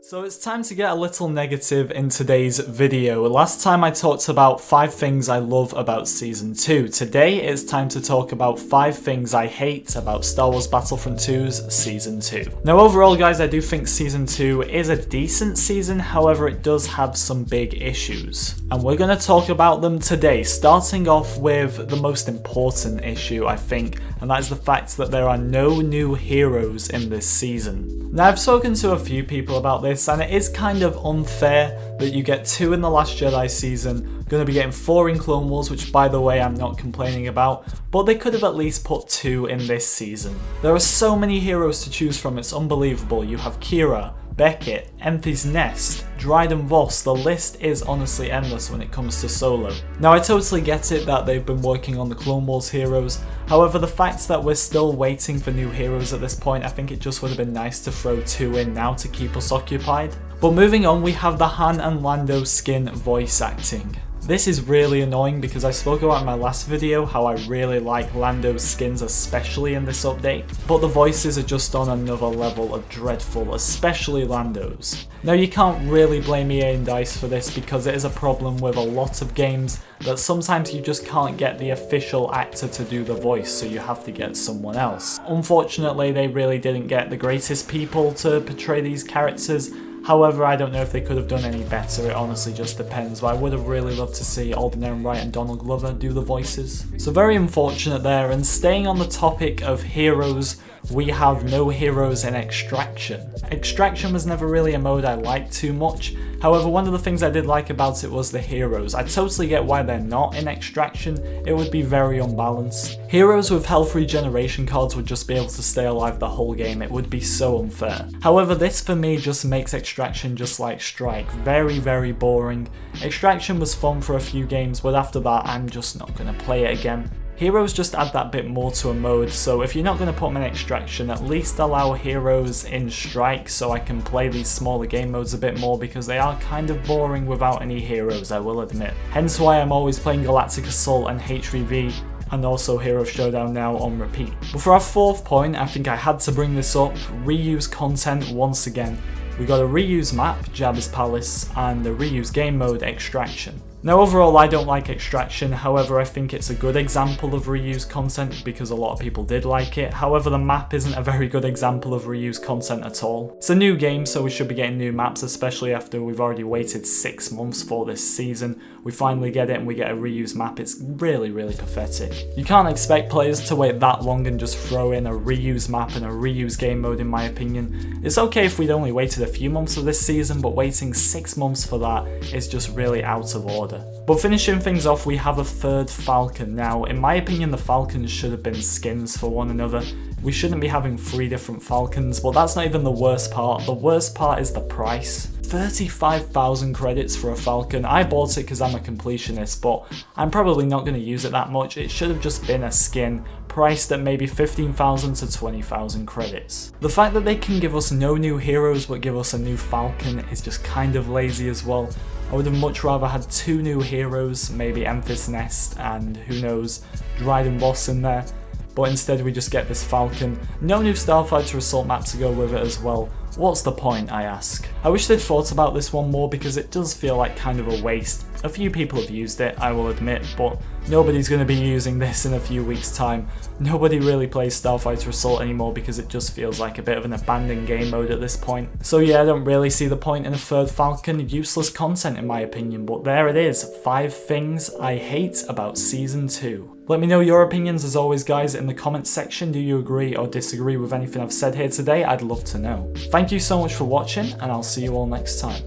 So it's time to get a little negative in today's video. Last time I talked about 5 things I love about Season 2. Today it's time to talk about 5 things I hate about Star Wars Battlefront 2's Season 2. Now overall guys, I do think Season 2 is a decent season, however it does have some big issues. And we're going to talk about them today, starting off with the most important issue I think, and that is the fact that there are no new heroes in this season. Now I've spoken to a few people about this, and it is kind of unfair that you get 2 in the Last Jedi season, going to be getting 4 in Clone Wars, which by the way I'm not complaining about, but they could have at least put 2 in this season. There are so many heroes to choose from, it's unbelievable. You have Kira, Beckett, Enfys Nest, Dryden Voss, the list is honestly endless when it comes to Solo. Now I totally get it that they've been working on the Clone Wars heroes, however the fact that we're still waiting for new heroes at this point, I think it just would have been nice to throw 2 in now to keep us occupied. But moving on, we have the Han and Lando skin voice acting. This is really annoying because I spoke about in my last video how I really like Lando's skins, especially in this update, but the voices are just on another level of dreadful, especially Lando's. Now you can't really blame EA and DICE for this because it is a problem with a lot of games that sometimes you just can't get the official actor to do the voice, so you have to get someone else. Unfortunately, they really didn't get the greatest people to portray these characters. However, I don't know if they could have done any better, it honestly just depends, but I would have really loved to see Alden Ehrenreich and Donald Glover do the voices. So very unfortunate there, and staying on the topic of heroes, we have no heroes in Extraction. Extraction was never really a mode I liked too much, however one of the things I did like about it was the heroes. I totally get why they're not in Extraction, it would be very unbalanced. Heroes with health regeneration cards would just be able to stay alive the whole game, it would be so unfair. However, this for me just makes Extraction just like Strike, very boring. Extraction was fun for a few games, but after that I'm just not going to play it again. Heroes just add that bit more to a mode, so if you're not going to put them in Extraction, at least allow heroes in Strike so I can play these smaller game modes a bit more, because they are kind of boring without any heroes, I will admit. Hence why I'm always playing Galactic Assault and HVV, and also Hero Showdown now on repeat. But for our 4th point, I think I had to bring this up, reuse content once again. We got a reuse map, Jabba's Palace, and a reuse game mode, Extraction. Now overall I don't like Extraction, however I think it's a good example of reuse content because a lot of people did like it. However, the map isn't a very good example of reuse content at all. It's a new game, so we should be getting new maps, especially after we've already waited 6 months for this season. We finally get it and we get a reuse map. It's really pathetic. You can't expect players to wait that long and just throw in a reuse map and a reuse game mode, in my opinion. It's okay if we'd only waited a few months of this season, but waiting 6 months for that is just really out of order. But finishing things off, we have a 3rd Falcon. Now, in my opinion, the Falcons should have been skins for one another. We shouldn't be having 3 different Falcons, but that's not even the worst part. The worst part is the price. 35,000 credits for a Falcon. I bought it because I'm a completionist, but I'm probably not going to use it that much. It should have just been a skin, priced at maybe 15,000 to 20,000 credits. The fact that they can give us no new heroes but give us a new Falcon is just kind of lazy as well. I would have much rather had 2 new heroes, maybe Enfys Nest and who knows, Dryden Voss in there. But instead we just get this Falcon. No new Starfighter Assault map to go with it as well. What's the point, I ask? I wish they'd thought about this one more because it does feel like kind of a waste. A few people have used it, I will admit, but nobody's going to be using this in a few weeks' time. Nobody really plays Starfighter Assault anymore because it just feels like a bit of an abandoned game mode at this point. So yeah, I don't really see the point in a 3rd Falcon. Useless content in my opinion, but there it is. 5 things I hate about Season 2. Let me know your opinions as always guys in the comments section. Do you agree or disagree with anything I've said here today? I'd love to know. Thank you so much for watching and I'll see you all next time.